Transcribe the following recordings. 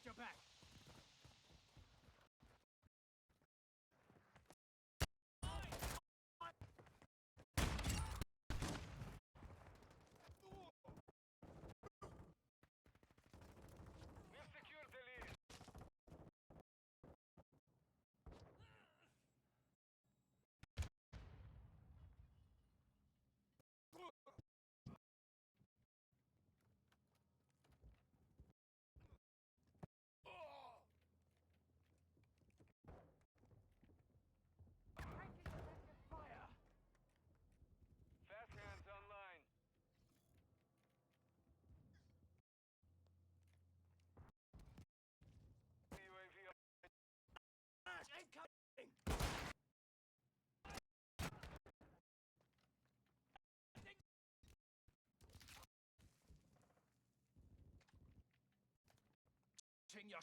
got your back. We've secured the lead. Fast hands online. UAV Incoming! Your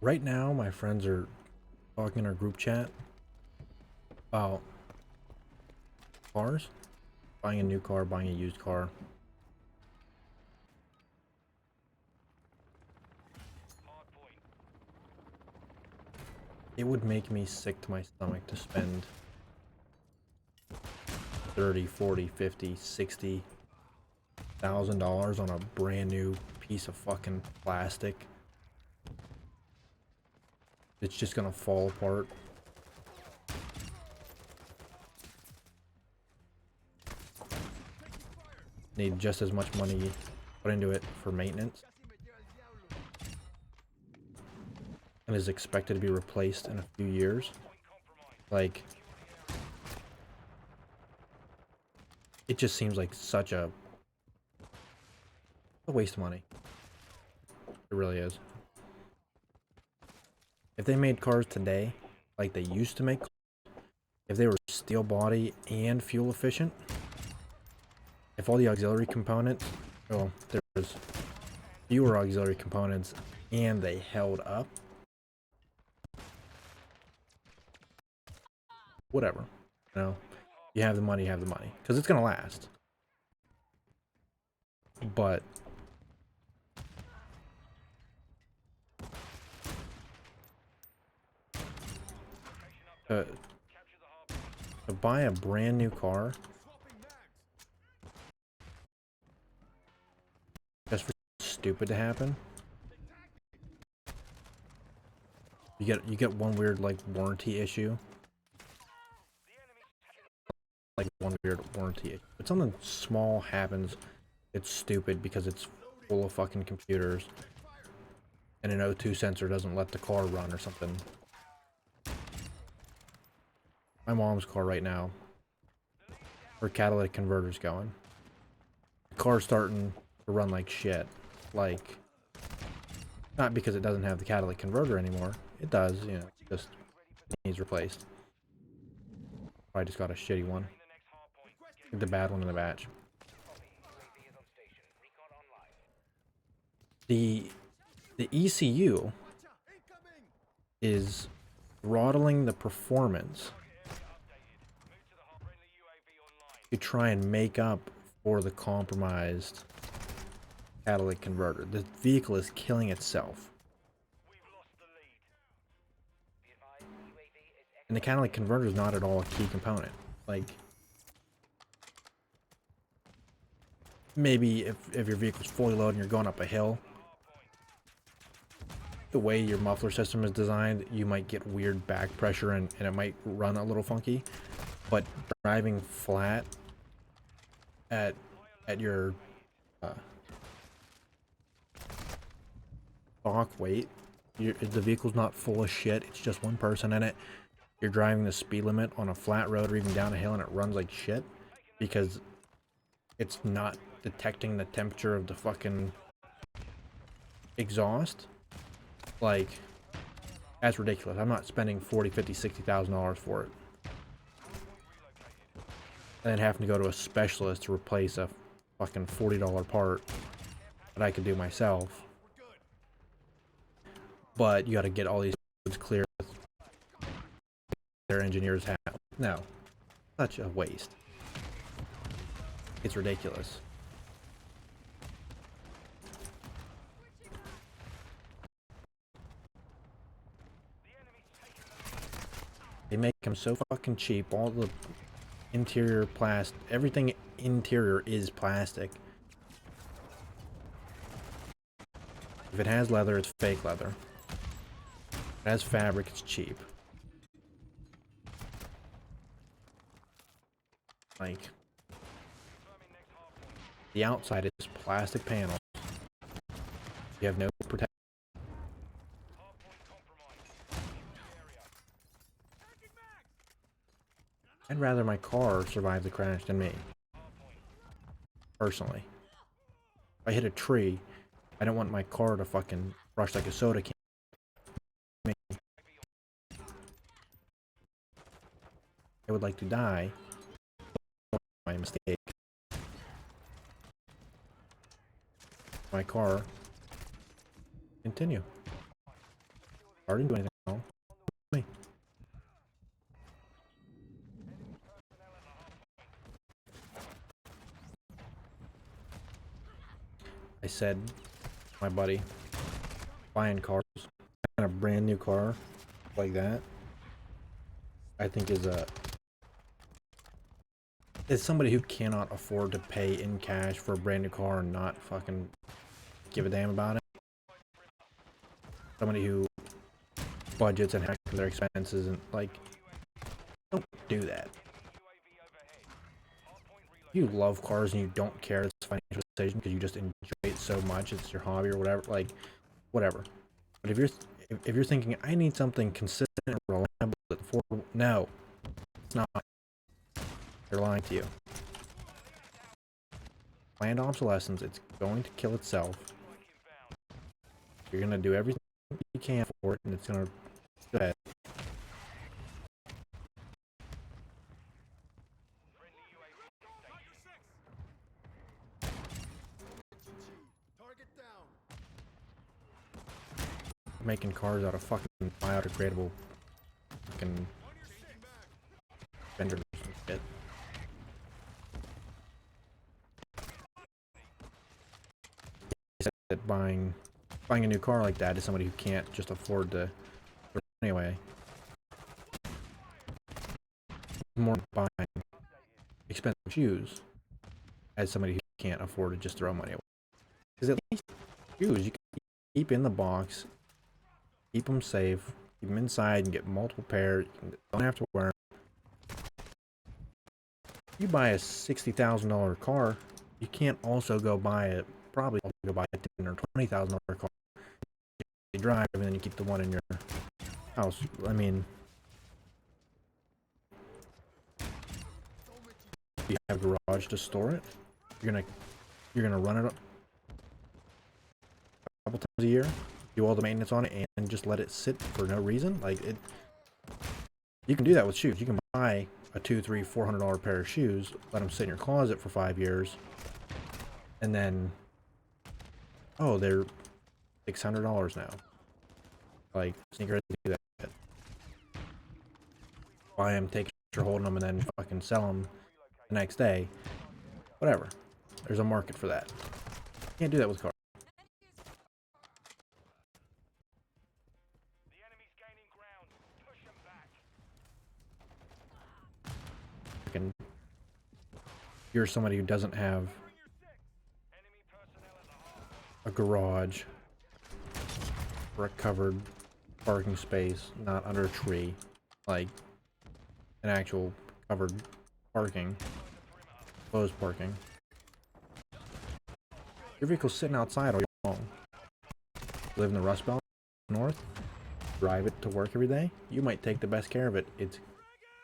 Right now, my friends are talking in our group chat about cars, buying a new car, buying a used car. It would make me sick to my stomach to spend 30, 40, 50, 60,000 dollars on a brand new piece of fucking plastic. It's just gonna fall apart. Need just as much money put into it for maintenance, and is expected to be replaced in a few years. Like, it just seems like such a waste of money. It really is. If they made cars today like they used to make cars, if they were steel body and fuel efficient, if all the auxiliary components, well, there was fewer auxiliary components and they held up, whatever, you know, you have the money, because it's gonna last. But to buy a brand new car just for stupid to happen, you get one weird like warranty issue. Like one weird warranty issue. If something small happens, it's stupid because it's full of fucking computers and an O2 sensor doesn't let the car run or something. My mom's car right now, her catalytic converter's going. The car's starting to run like shit. Like, not because it doesn't have the catalytic converter anymore. It does, you know, just needs replaced. I just got a shitty one. The bad one in the batch. The ECU is throttling the performance to try and make up for the compromised catalytic converter. The vehicle is killing itself. And the catalytic converter is not at all a key component. Like, maybe if your vehicle's fully loaded and you're going up a hill, the way your muffler system is designed, you might get weird back pressure and it might run a little funky. But driving flat at your stock weight, the vehicle's not full of shit, it's just one person in it. You're driving the speed limit on a flat road or even down a hill and it runs like shit because it's not detecting the temperature of the fucking exhaust. Like, that's ridiculous. I'm not spending $40, $50, $60,000 for it. And then having to go to a specialist to replace a fucking $40 part that I could do myself. But you gotta get all these codes clear with their engineers have. No. Such a waste. It's ridiculous. They make them so fucking cheap. All the interior plastic, everything interior is plastic. If it has leather, it's fake leather. If it has fabric, it's cheap. Like, the outside is plastic panels. You have no protection. I'd rather my car survive the crash than me. Personally. If I hit a tree, I don't want my car to fucking rush like a soda can. I would like to die. My mistake. My car. Continue. I didn't do anything wrong. Me. I said, my buddy, buying cars, and a brand new car like that, I think is somebody who cannot afford to pay in cash for a brand new car and not fucking give a damn about it. Somebody who budgets and hacks their expenses and like, don't do that. If you love cars and you don't care it's a financial decision because you just enjoy it so much, it's your hobby or whatever, like, whatever. But if you're thinking, I need something consistent and reliable, affordable, no, it's not. They're lying to you. Planned obsolescence, it's going to kill itself. You're gonna do everything you can for it, and it's gonna go ahead. Making cars out of fucking biodegradable fucking vendors and shit. He said that buying a new car like that is somebody who can't just afford to anyway. More buying expensive shoes as somebody who can't afford to just throw money away. Because at least shoes you can keep in the box, keep them safe, keep them inside, and get multiple pairs. You don't have to wear them. You buy a $60,000 car, you can't also go buy a probably go buy a $10,000 or $20,000 car. You drive and then you keep the one in your house. I mean, you have a garage to store it. You're gonna run it up a couple times a year, do all the maintenance on it, and just let it sit for no reason. Like it, you can do that with shoes. You can buy a $200, $300, $400 pair of shoes, let them sit in your closet for 5 years, and then, oh, they're $600 now. Like sneakers do that. Buy them, take a picture holding them, and then fucking sell them the next day. Whatever. There's a market for that. You can't do that with cars. The enemy's gaining ground. Push them back. Fucking, you're somebody who doesn't have Enemy personnel at the harbor. a garage or a covered parking space, not under a tree, like an actual covered parking, closed parking. Your vehicle's sitting outside all year long. Live in the Rust Belt north, drive it to work every day. You might take the best care of it.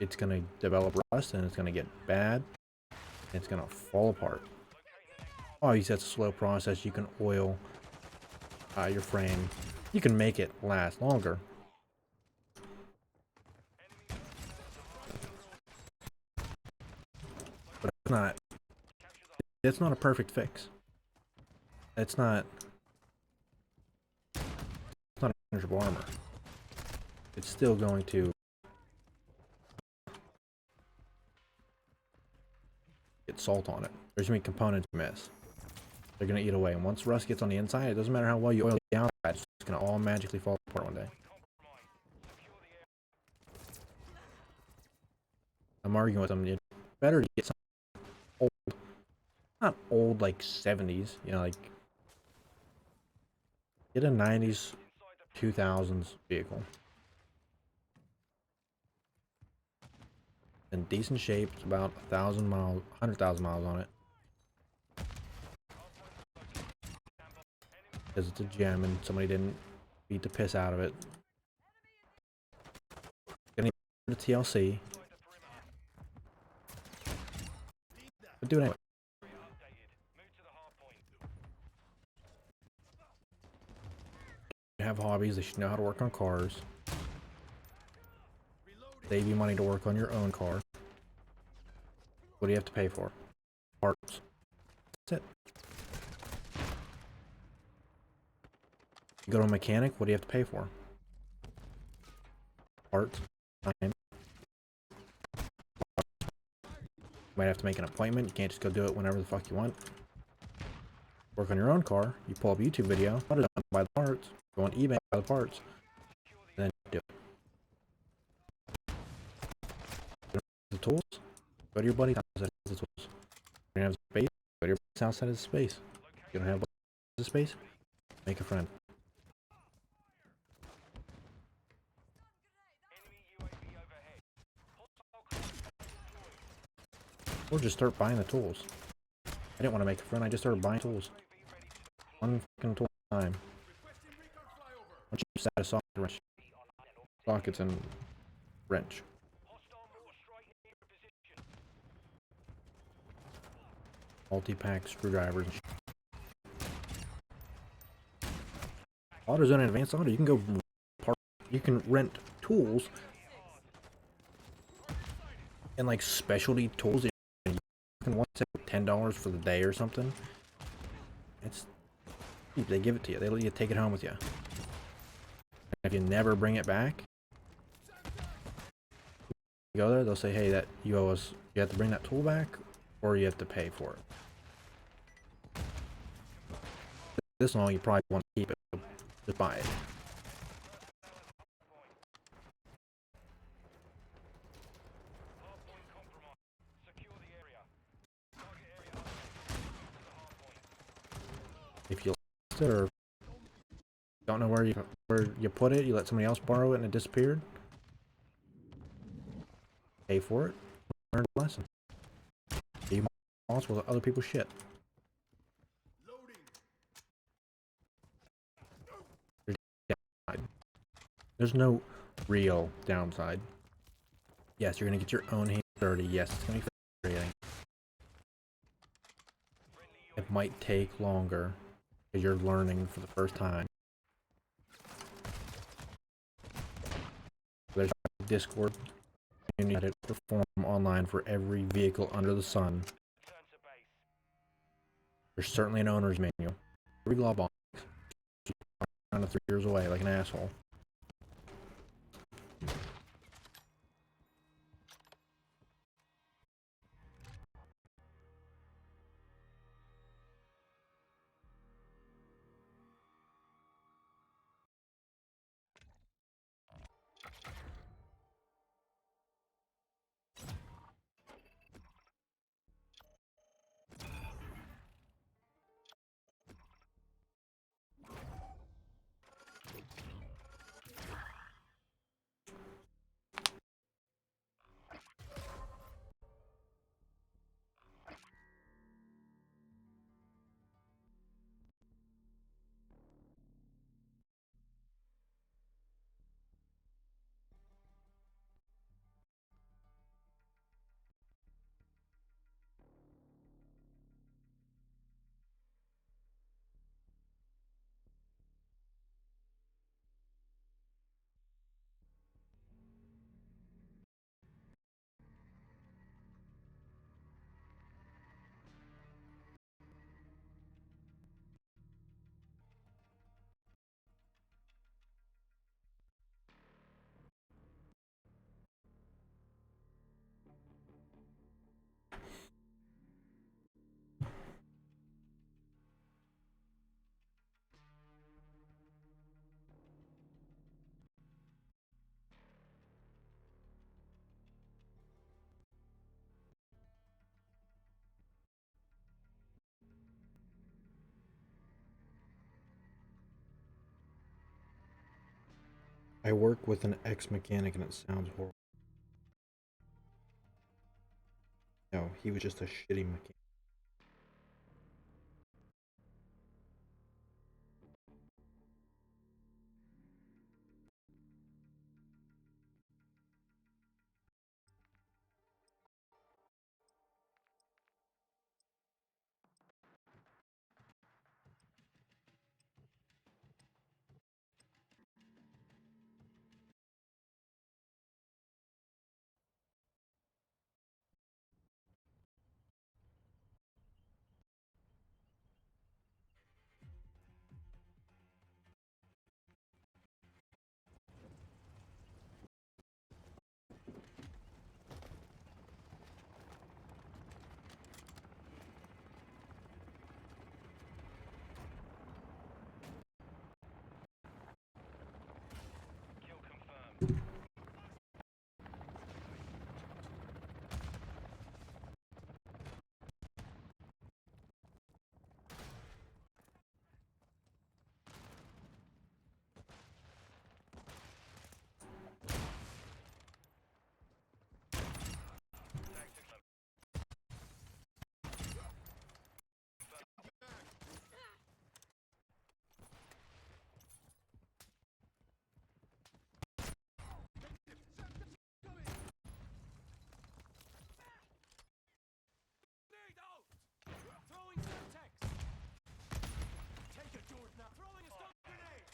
It's gonna develop rust and it's gonna get bad. And it's gonna fall apart. Oh, you said it's a slow process. You can oil your frame. You can make it last longer. But it's not a perfect fix. It's not impenetrable armor. It's still going to get salt on it. There's gonna be components you miss. They're gonna eat away. And once rust gets on the inside, it doesn't matter how well you oil the outside, it's just gonna all magically fall apart one day. I'm arguing with them. It's better to get some old, not old like 70s, you know, like get a 90s, 2000s vehicle in decent shape. It's about 1,000 miles, 100,000 miles on it, because it's a gem and somebody didn't beat the piss out of it. Gonna need the TLC, but do it anyway. Have hobbies, they should know how to work on cars. Save you money to work on your own car. What do you have to pay for? Parts. That's it. You go to a mechanic, what do you have to pay for? parts. Time. You might have to make an appointment. You can't just go do it whenever the fuck you want. Work on your own car. You pull up a YouTube video. Buy the parts. Go on eBay, buy the parts. And then do it. The tools. Go to your buddy's house that has the tools. You don't have space. Go to your buddy's house that has space. You don't have the space. Make a friend. Or just start buying the tools. I didn't want to make a friend, I just started buying tools. One fucking tool at a time. Once you set a socket wrench, sockets and wrench. Multi-pack screwdrivers. AutoZone and Advanced Auto, you can go you can rent tools and like specialty tools. One set $10 for the day or something. It's they give it to you. They let you take it home with you. And if you never bring it back, you go there. They'll say, "Hey, that you owe us. You have to bring that tool back, or you have to pay for it." This long, you probably want to keep it. Just buy it. If you lost it or don't know where you put it, you let somebody else borrow it and it disappeared. Pay for it. Learn a lesson. Be responsible with other people's shit. There's no real downside. Yes, you're gonna get your own hands dirty. Yes, it's gonna be frustrating. It might take longer because you're learning for the first time. There's a Discord community that perform online for every vehicle under the sun. There's certainly an owner's manual. Every glove box. Kind of 3 years away like an asshole. I work with an ex-mechanic and it sounds horrible. No, he was just a shitty mechanic. Need out! Throwing Semtex! Take it, Jordan! Now throwing a stun grenade!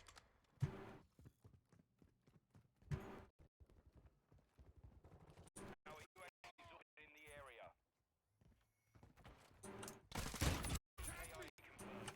Our UAV is in the area. AI confirmed.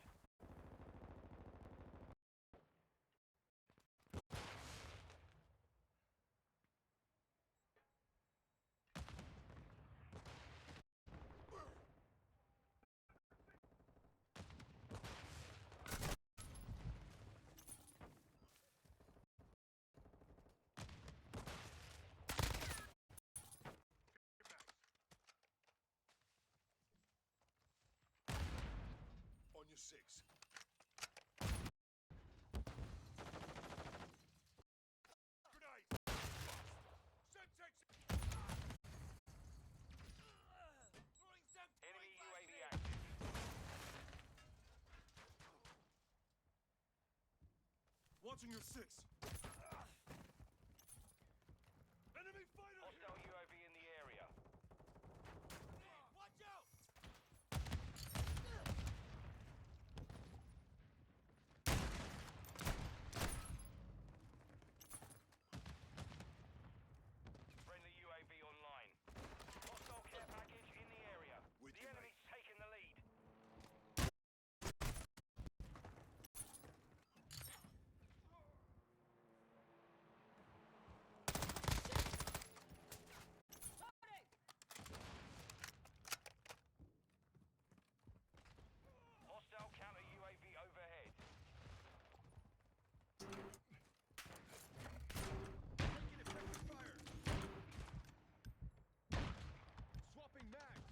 On your six. Grenade! Semtex! Throwing enemy UAV active. Watching your six. Enemy fighter! Hostile UAV in the area. Watch out! Friendly UAV online. Hostile care package in the area. With The you, enemy's taking the lead. Hostile counter UAV overhead. Taking effective fire! Swapping mag!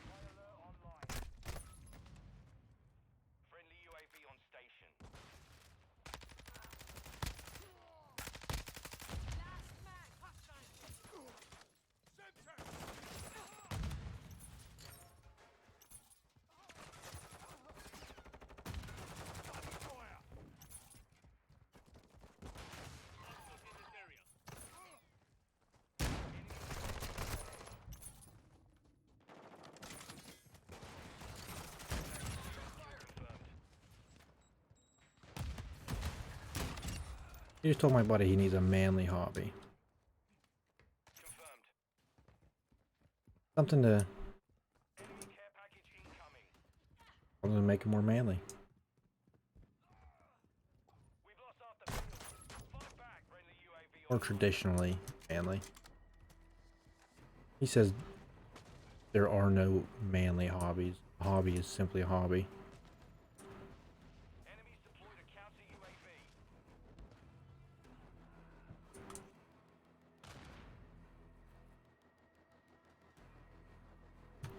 High alert online. Friendly UAV on station. Last man, hostile. Semtex! Fire! In this area. He just told my buddy he needs a manly hobby. Confirmed. Something to Enemy care package incoming. make him more manly. We've lost half the field. Fight back, friendly UAV Or on. traditionally manly. He says there are no manly hobbies. A hobby is simply a hobby. Enemies deployed a counter UAV.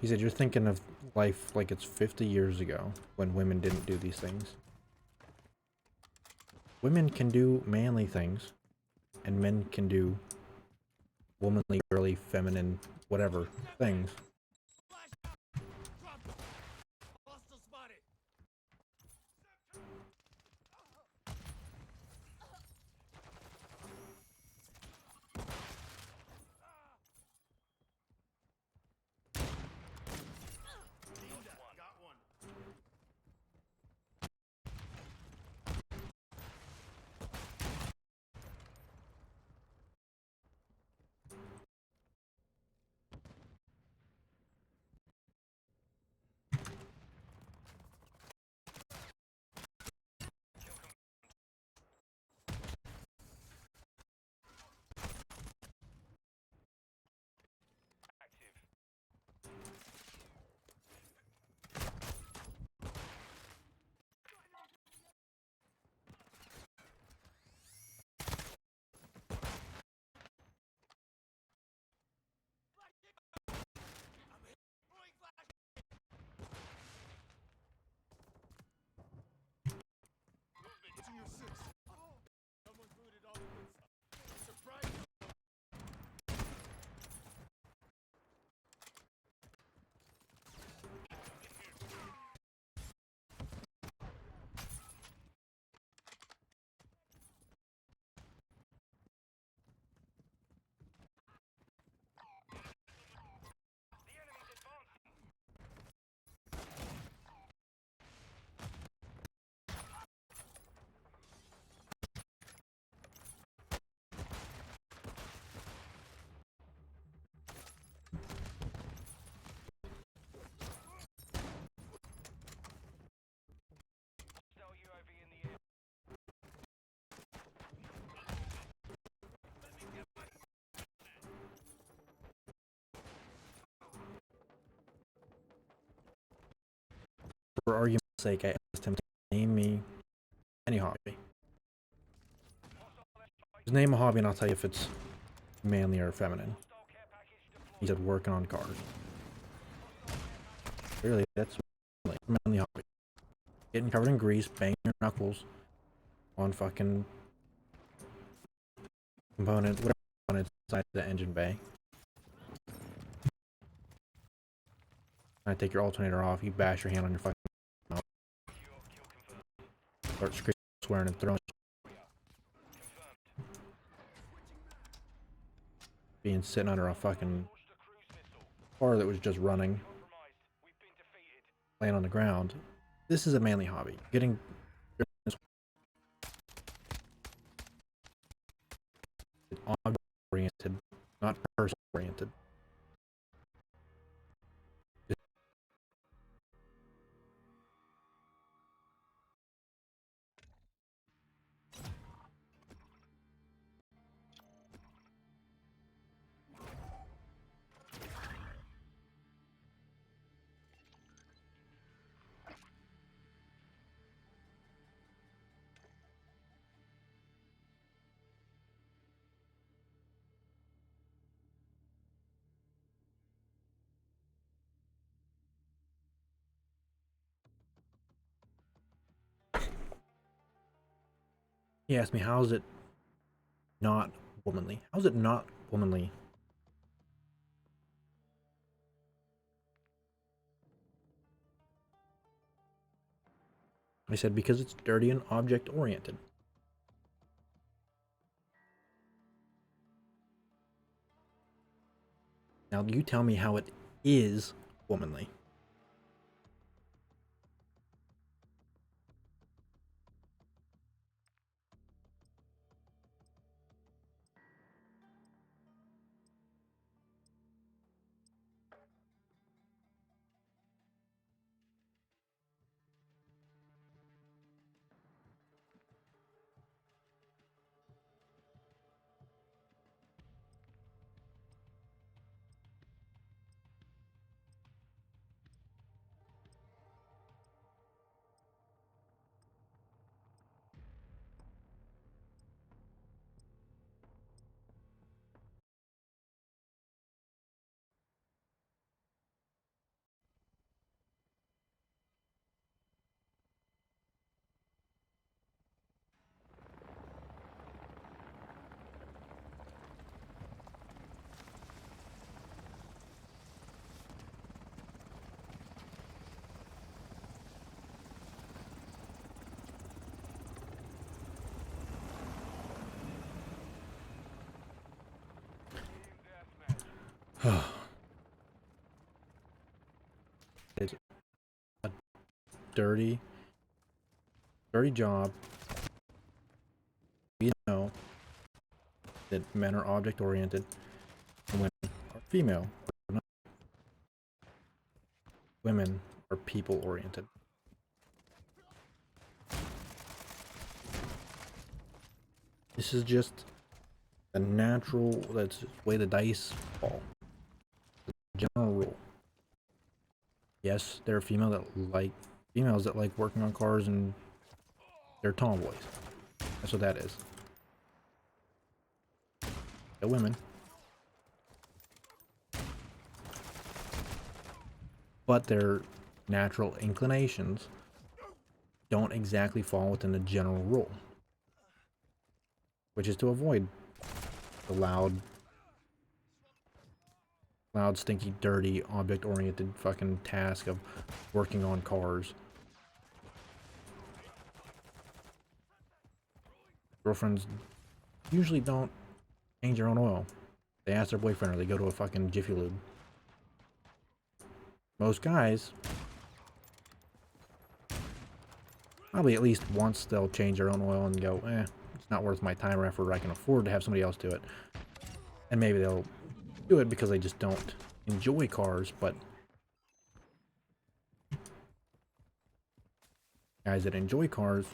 He said you're thinking of life like it's 50 years ago when women didn't do these things. Women can do manly things, and men can do womanly, girly, feminine, whatever things. Drop them! Hostile spotted! Got one. For argument's sake, I asked him to name me any hobby. Just name a hobby and I'll tell you if it's manly or feminine. He said working on cars. Really, that's a manly hobby. Getting covered in grease, banging your knuckles on fucking component, whatever component inside the engine bay. I take your alternator off, you bash your hand on your fucking mouth. Start screaming, swearing, and throwing. Being sitting under a fucking car that was just running, laying on the ground. This is a manly hobby. Getting object oriented, not person oriented. He asked me, how's it not womanly? How's it not womanly? I said, because it's dirty and object oriented. Now you tell me how it is womanly. It's a dirty job. We know that men are object oriented and women are female. Women are people oriented. This is just a natural, that's the way the dice fall. The general rule. Yes, there are females that like working on cars and they're tomboys. That's what that is. The women. But their natural inclinations don't exactly fall within the general rule. Which is to avoid the loud, stinky, dirty, object-oriented fucking task of working on cars. Girlfriends usually don't change their own oil. They ask their boyfriend or they go to a fucking Jiffy Lube. Most guys, probably at least once they'll change their own oil and go, it's not worth my time or effort, I can afford to have somebody else do it. And maybe they'll do it because they just don't enjoy cars, but guys that enjoy cars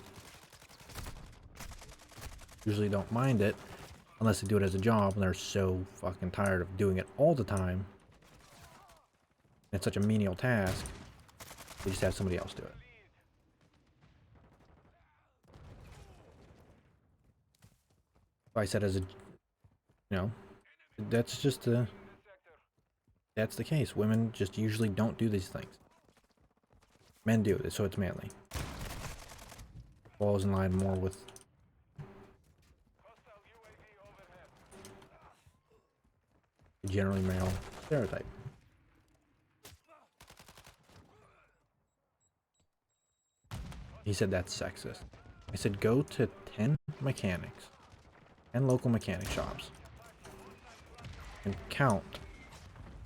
usually don't mind it unless they do it as a job and they're so fucking tired of doing it all the time. It's such a menial task, they just have somebody else do it. I said as a, that's just that's the case. Women just usually don't do these things. Men do it, so it's manly. Falls in line more with the generally male stereotype. He said that's sexist. I said go to 10 mechanics, 10 local mechanic shops, and count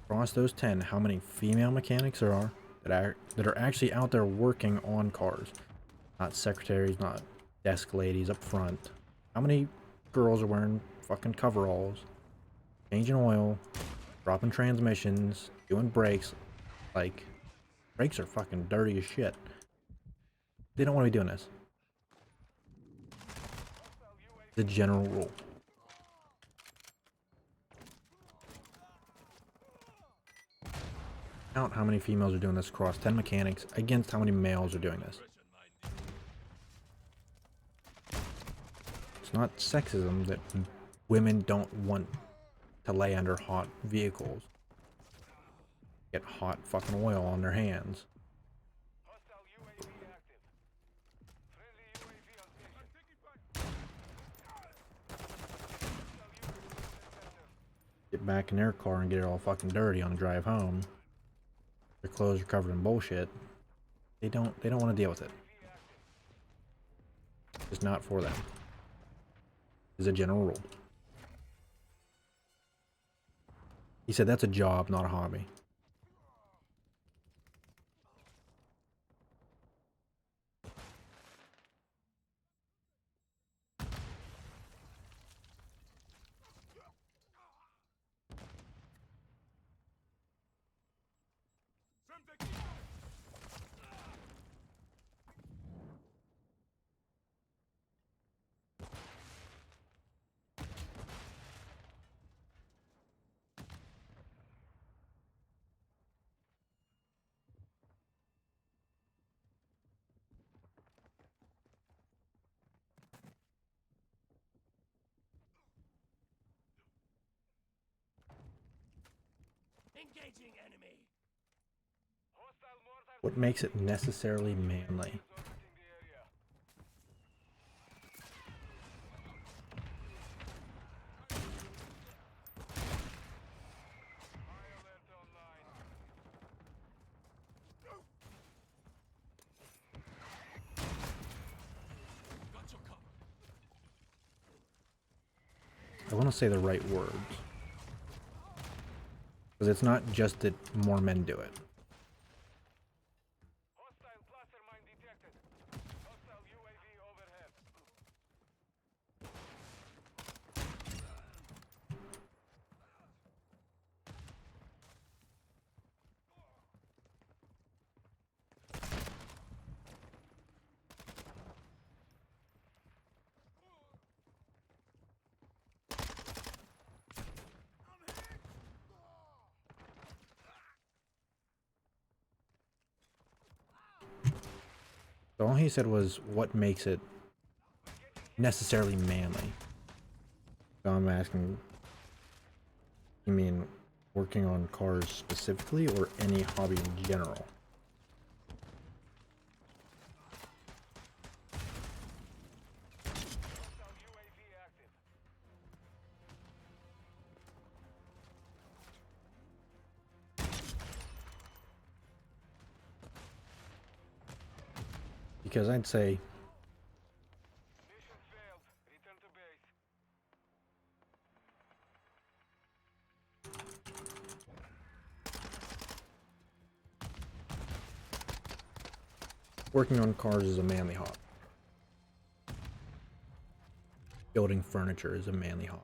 across those 10 how many female mechanics there are that are actually out there working on cars. Not secretaries, not desk ladies up front. How many girls are wearing fucking coveralls, changing oil, dropping transmissions, doing brakes? Like, brakes are fucking dirty as shit. They don't want to be doing this. The general rule. Count how many females are doing this across 10 mechanics against how many males are doing this. It's not sexism that women don't want to lay under hot vehicles. Get hot fucking oil on their hands. Get back in their car and get it all fucking dirty on the drive home. Their clothes are covered in bullshit. They don't want to deal with it. It's not for them. Is a general rule. He said that's a job, not a hobby. Engaging enemy. What makes it necessarily manly? I want to say the right words. Because it's not just that more men do it. Hostile cluster mine detected. Hostile UAV overhead. So all he said was what makes it necessarily manly. So I'm asking, you mean working on cars specifically or any hobby in general? Hostile UAV active. Because I'd say Mission failed. Return to base. working on cars is a manly hobby. Building furniture is a manly hobby.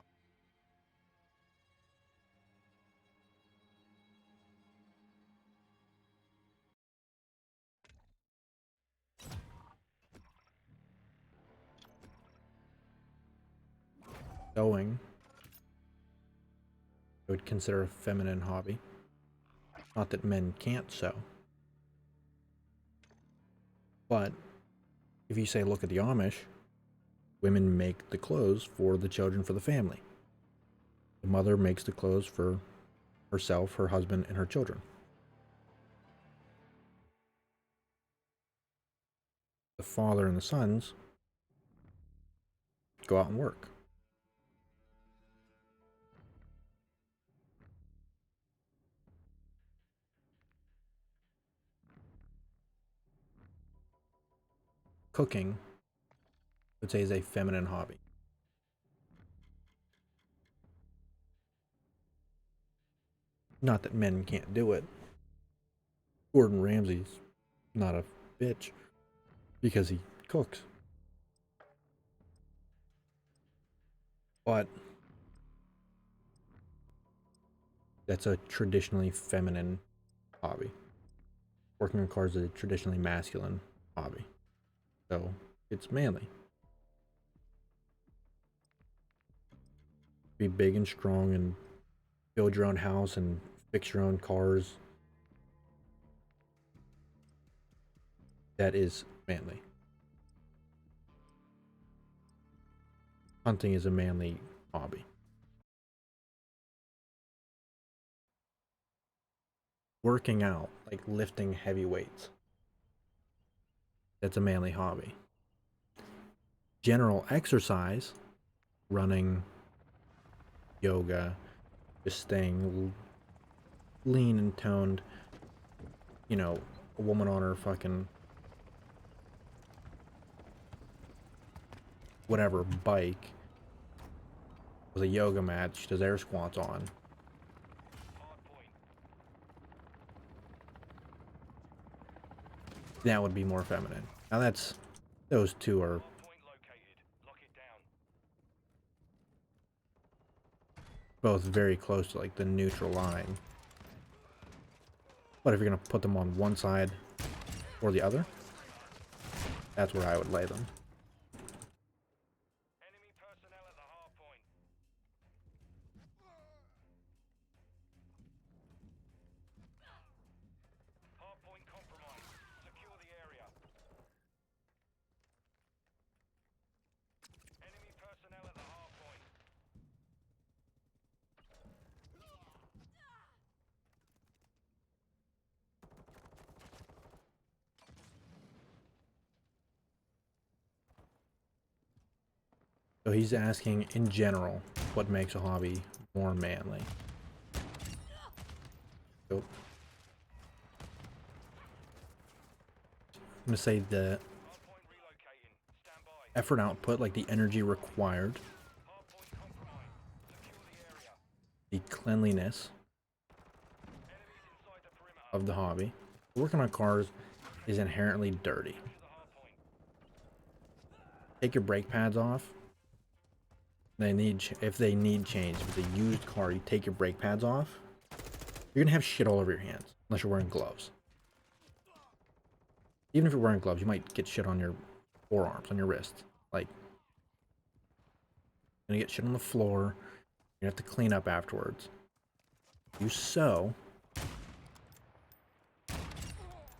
Sewing, I would consider a feminine hobby. Not that men can't sew. But if you say look at the Amish, women make the clothes for the children, for the family. The mother makes the clothes for herself, her husband, and her children. The father and the sons go out and work. Cooking, I would say, is a feminine hobby. Not that men can't do it. Gordon Ramsay's not a bitch because he cooks. But that's a traditionally feminine hobby. Working on cars is a traditionally masculine hobby. So it's manly. Be big and strong and build your own house and fix your own cars. That is manly. Hunting is a manly hobby. Working out, like lifting heavy weights, that's a manly hobby. General exercise, running, yoga, just staying lean and toned, you know, a woman on her fucking whatever bike with a yoga mat, she does air squats on. That would be more feminine. Now that's, those two are both very close to like the neutral line. But if you're gonna put them on one side or the other, that's where I would lay them. Enemy personnel at the hard point. Hard point compromised. Secure the area. Enemy personnel at the hard point. So he's asking in general what makes a hobby more manly. So I'm gonna say the Hard point relocating. Stand by. effort output, like the energy required, Hard point compromised. Secure the area. the cleanliness Enemies inside the perimeter. of the hobby. Working on cars is inherently dirty. To the hard point. Take your brake pads off. If they need change, if it's a used car, you take your brake pads off, you're gonna have shit all over your hands unless you're wearing gloves. Even if you're wearing gloves, you might get shit on your forearms, on your wrists. Like, you're gonna get shit on the floor. You have to clean up afterwards. You sew.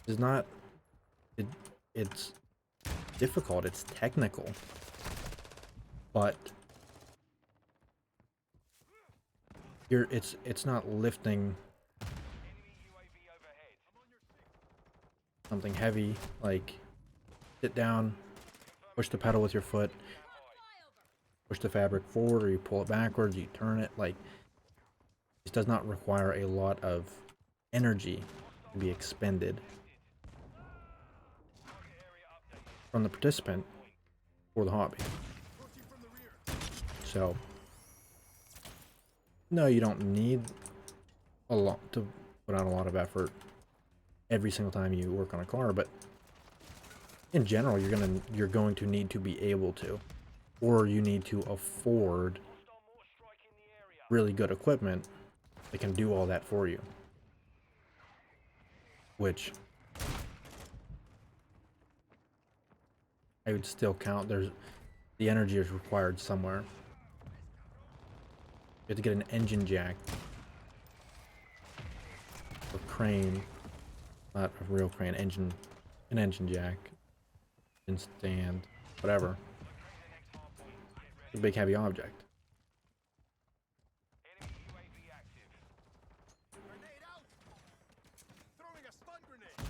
It's not. It's difficult. It's technical, but it's not lifting Enemy UAV overhead. something heavy, like sit down, push the pedal with your foot, push the fabric forward, or you pull it backwards, you turn it. Like, this does not require a lot of energy to be expended from the participant or the hobby. So no, you don't need a lot to put out a lot of effort every single time you work on a car, but in general, you're going to need to be able to, or you need to afford Hostile mortar strike in the area. really good equipment that can do all that for you. Which I would still count. The energy is required somewhere. You have to get an engine jack or crane, not a real crane, an engine jack, and stand, whatever. a big heavy object. Enemy UAV active. Grenade out! Throwing a stun grenade!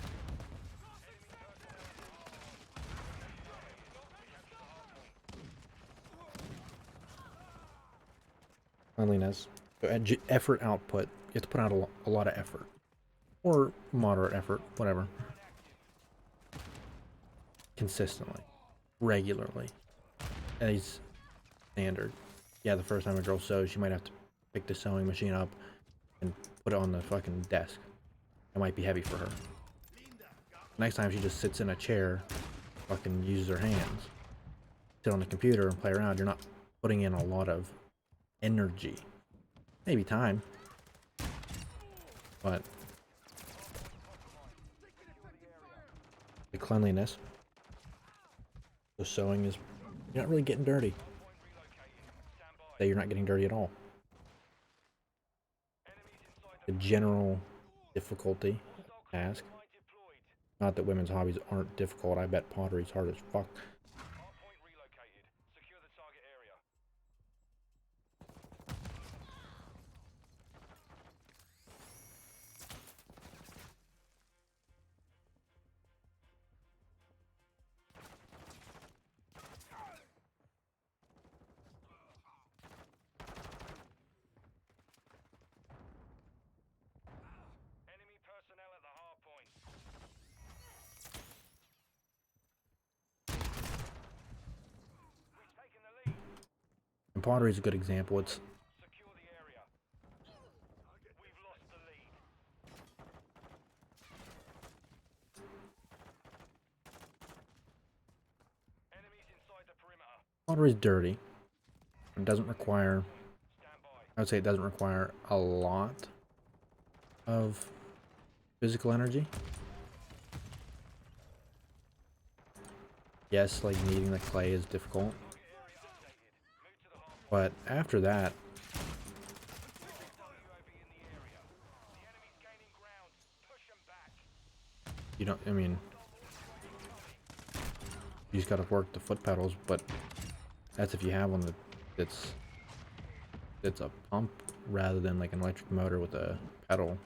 Cleanliness. So effort output. You have to put out a lot of effort. Or moderate effort, whatever. Consistently. Regularly. And he's standard. Yeah, the first time a girl sews, she might have to pick the sewing machine up and put it on the fucking desk. It might be heavy for her. Next time she just sits in a chair, fucking uses her hands. Sit on the computer and play around. You're not putting in a lot of energy. Maybe time. But the cleanliness. The sewing is, you're not really getting dirty. Say you're not getting dirty at all. The general difficulty of the task. Not that women's hobbies aren't difficult. I bet pottery's hard as fuck. Hardpoint relocated. Secure the target area. Enemy personnel at the hardpoint. We've taken the lead. And pottery's a good example. It's Secure the area. We've lost the lead. Enemies inside the perimeter. pottery's dirty. It doesn't require, Stand by. I would say it doesn't require a lot of physical energy. Yes, like kneading the clay is difficult. But after that, UAV in the area. The enemy's gaining ground. Push them back. you don't, I mean, you just gotta work the foot pedals, but that's if you have one that's a pump rather than like an electric motor with a pedal.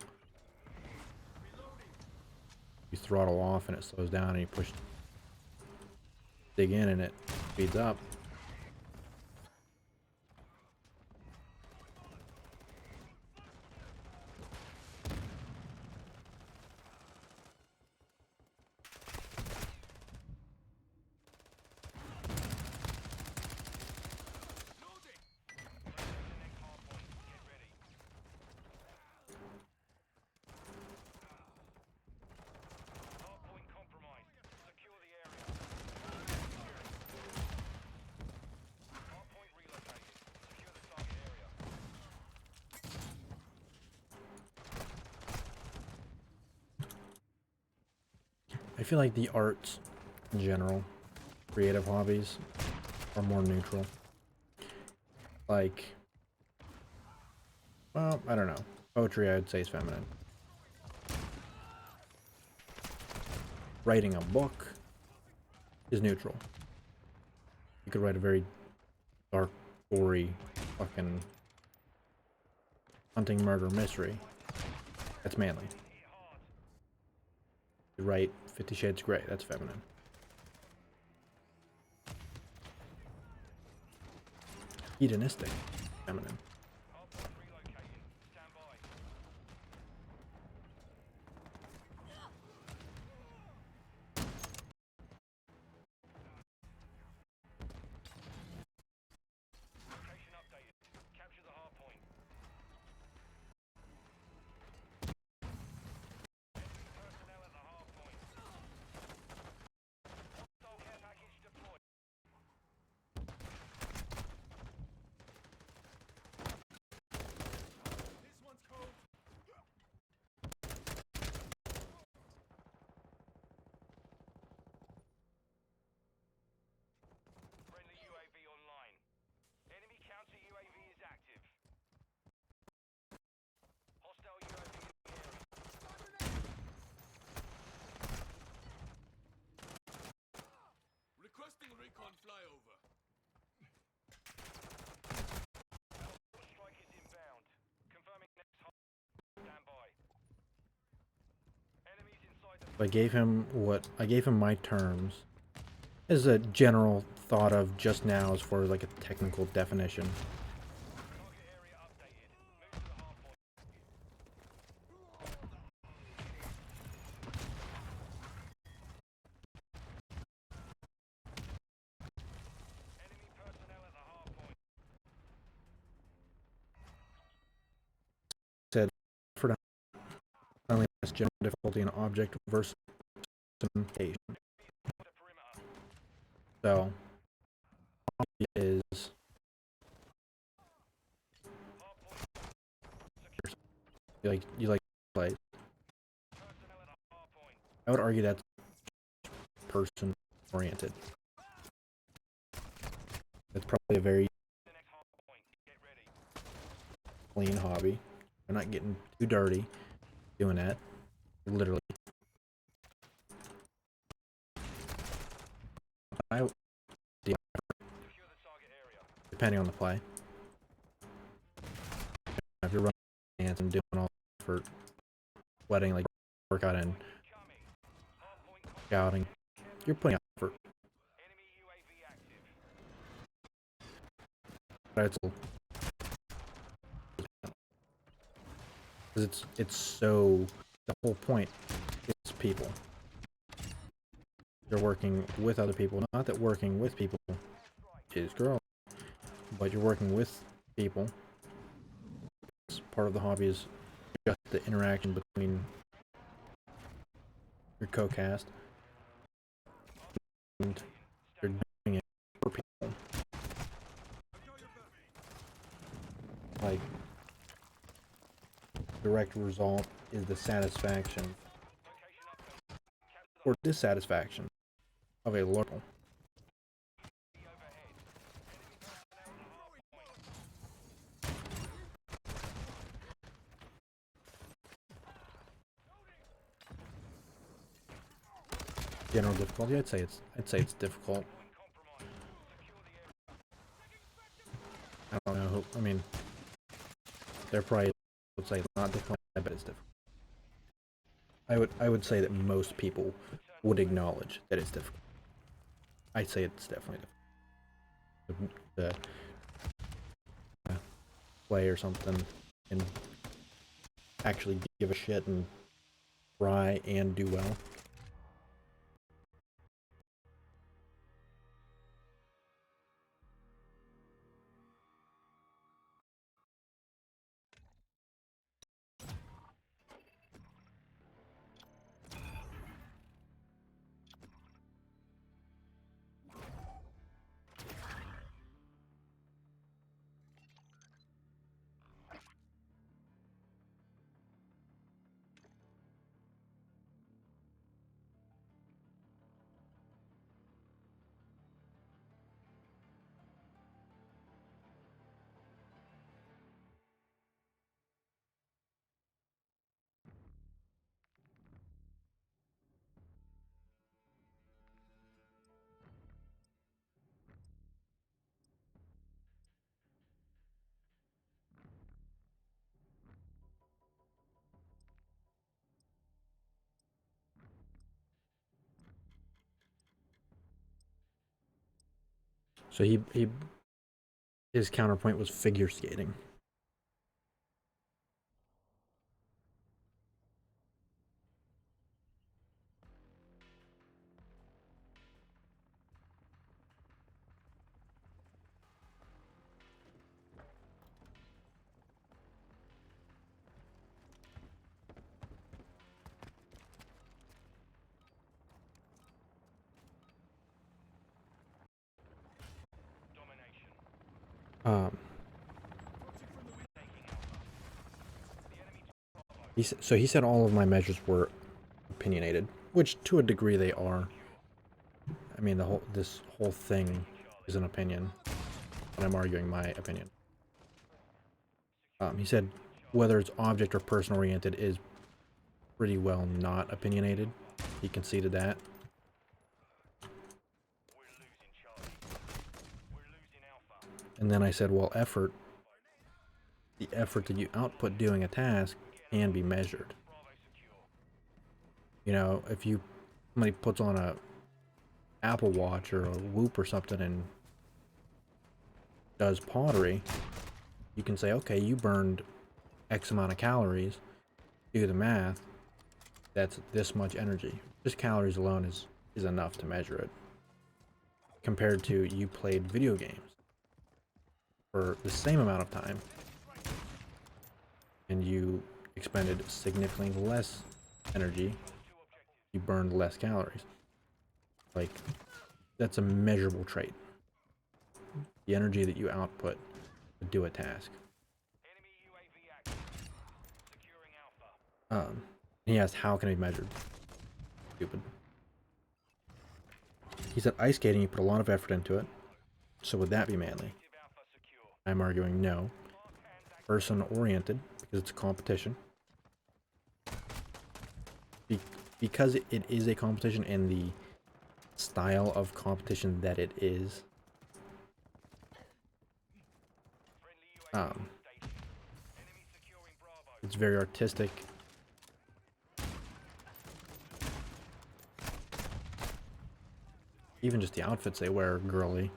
You throttle off and it slows down, and you push, dig in, and it speeds up. Hardpoint compromised. Secure the area. Hardpoint relocated. Secure the target area. I feel like the arts in general, creative hobbies, are more neutral. Like, well, I don't know. Poetry, I would say, is feminine. Writing a book is neutral. You could write a very dark, gory, fucking hunting, murder, mystery. That's manly. You write 50 Shades of Grey, that's feminine. Hedonistic, feminine. Hardpoint relocated. Stand by. Location updated. Capture the hardpoint. Enemy personnel at the hardpoint. Hostile care package deployed. I gave him my terms as a general thought of just now as far as like a technical definition. Said for only has general difficulty in object versus implementation. So is you like play. I would argue that's person oriented. It's probably a very clean hobby. They're not getting too dirty doing that. Literally. Depending on the play. If you're running dance and doing all for sweating like workout and scouting, you're putting out effort. But it's so the whole point is people. You're working with other people. Not that working with people is girl, but you're working with people. Part of the hobby is just the interaction between your co-cast and you're doing it for people. Like, direct result is the satisfaction or dissatisfaction of a local. General difficulty, I'd say it's difficult. I don't know. I mean, they're probably would say not difficult. I bet it's difficult. I would say that most people would acknowledge that it's difficult. I'd say it's definitely difficult. The play or something and actually give a shit and try and do well. So his counterpoint was figure skating. So he said all of my measures were opinionated, which to a degree they are. I mean, this whole thing is an opinion, and I'm arguing my opinion. He said whether it's object or person oriented is pretty well not opinionated. He conceded that. And then I said, well, the effort that you output doing a task can be measured. You know, if somebody puts on a Apple Watch or a Whoop or something and does pottery, you can say, okay, you burned X amount of calories. Do the math. That's this much energy. Just calories alone is enough to measure it. Compared to you played video games for the same amount of time and you expended significantly less energy, you burned less calories. Like, that's a measurable trait. The energy that you output to do a task. He asked, how can it be measured? Stupid. He said, ice skating, you put a lot of effort into it. So would that be manly? I'm arguing no. Person-oriented, because it's a competition. Because it is a competition and the style of competition that it is. It's very artistic. Even just the outfits they wear are girly.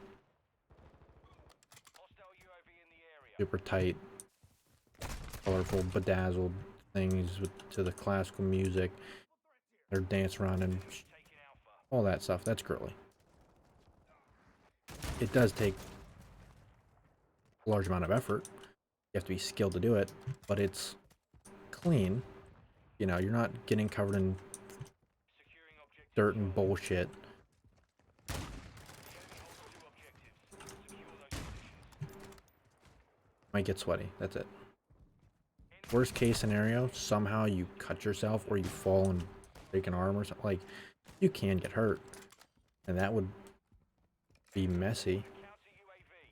Super tight, colorful, bedazzled things to the classical music. They're dancing around and all that stuff. That's girly. It does take a large amount of effort. You have to be skilled to do it, but it's clean. You know, you're not getting covered in dirt and bullshit. Might get sweaty. That's it. Worst case scenario, somehow you cut yourself or you fall and break an arm or something. Like, you can get hurt. And that would be messy.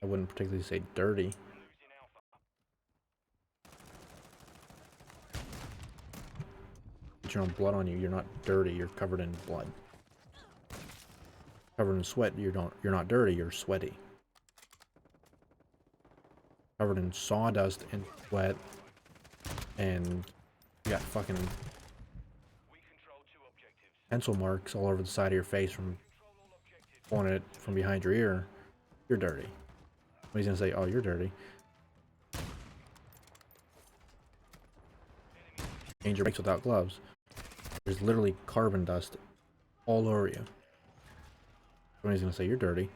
I wouldn't particularly say dirty. Get your own blood on you, you're not dirty, you're covered in blood. Covered in sweat, you're not dirty, you're sweaty. Covered in sawdust and sweat, and you got fucking pencil marks all over the side of your face from pulling it from behind your ear. You're dirty. Somebody's gonna say, oh, you're dirty. Change your brakes without gloves. There's literally carbon dust all over you. Somebody's gonna say, you're dirty.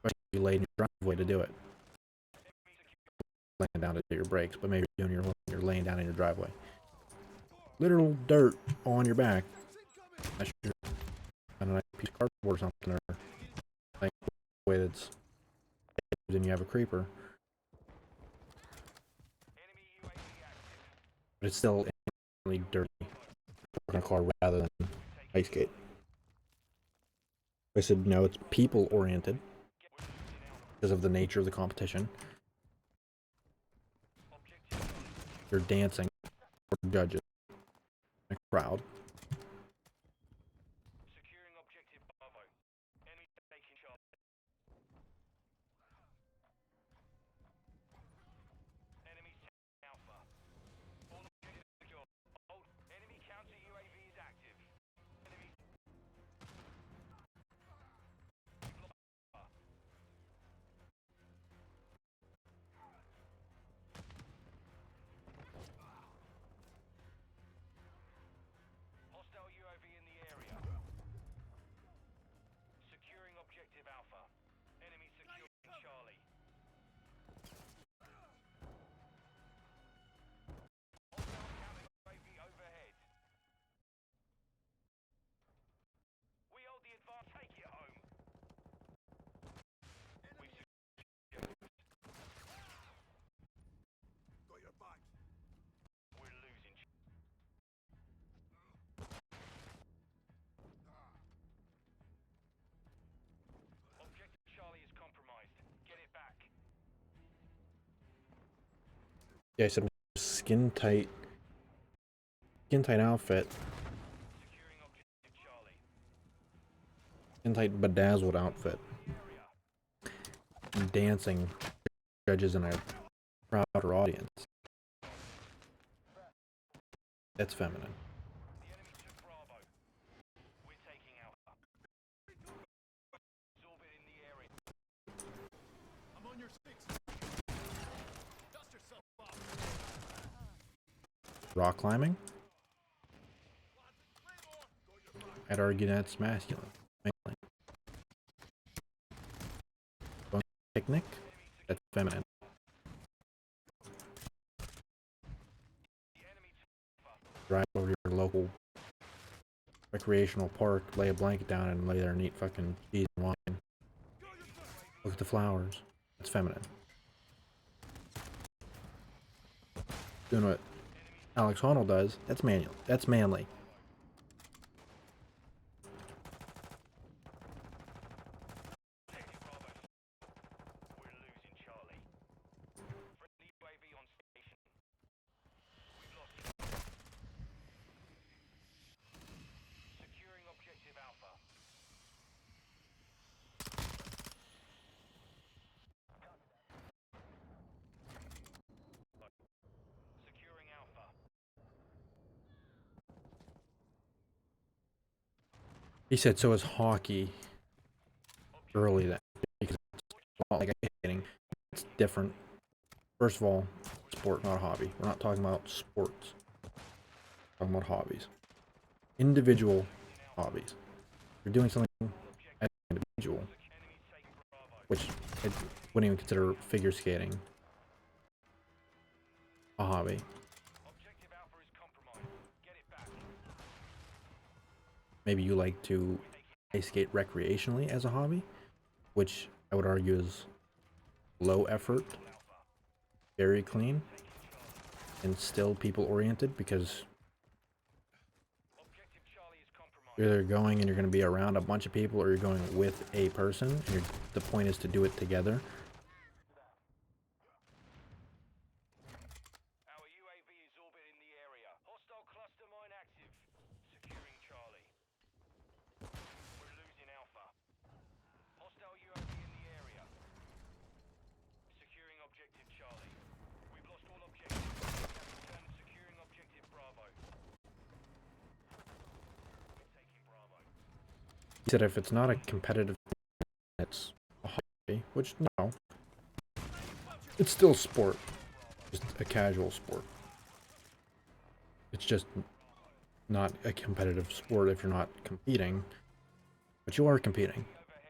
But you laid in your driveway to do it. Laying down to do your brakes, but maybe you're laying down in your driveway. Literal dirt on your back. That's your, I don't know, a piece of cardboard or something, or like a way that's, then you have a creeper. But it's still really dirty. Work on a car rather than ice skate. I said no, it's people oriented because of the nature of the competition. You're dancing for judges in a crowd. Yeah, I said skin tight outfit. Skin tight bedazzled outfit. Dancing judges in a prouder audience. That's feminine. Rock climbing? I'd argue that's masculine. Mainly. Going to a picnic? That's feminine. Drive over to your local recreational park, lay a blanket down, and lay there and eat fucking cheese and wine. Look at the flowers. That's feminine. Doing what Alex Honnold does, that's manual. That's manly. We're losing Charlie. Friendly UAV on station. We've lost. Securing objective Alpha. Securing Alpha. He said so is hockey early then, because it's not like ice skating. It's different. First of all, sport, not a hobby. We're not talking about sports. We're talking about hobbies. Individual hobbies. You're doing something as an individual, which I wouldn't even consider figure skating a hobby. Objective Alpha is compromised. Get it back. Maybe you like to ice skate recreationally as a hobby, which I would argue is low effort, very clean, and still people oriented, because Objective Charlie is compromised. you're either going and you're going to be around a bunch of people, or you're going with a person, and the point is to do it together. Our UAV is orbiting the area. Hostile cluster mine active. Securing Charlie. We're losing Alpha. Hostile UAV in the area. Securing objective Charlie. We've lost all objectives. Return securing objective Bravo. We're taking Bravo. He said if it's not a competitive, it's a hobby, which no, it's still sport, just a casual sport. It's just not a competitive sport if you're not competing, but you are competing,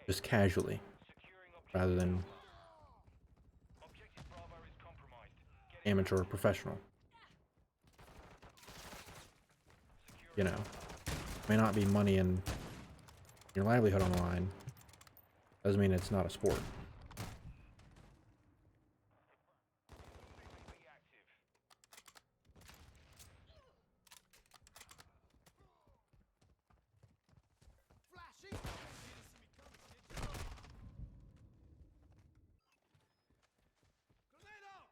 just casually, rather than Objective Bravo is compromised. Get it. amateur or professional. You know, may not be money and your livelihood on the line, doesn't mean it's not a sport. UAV active. Flashing! Grenade out!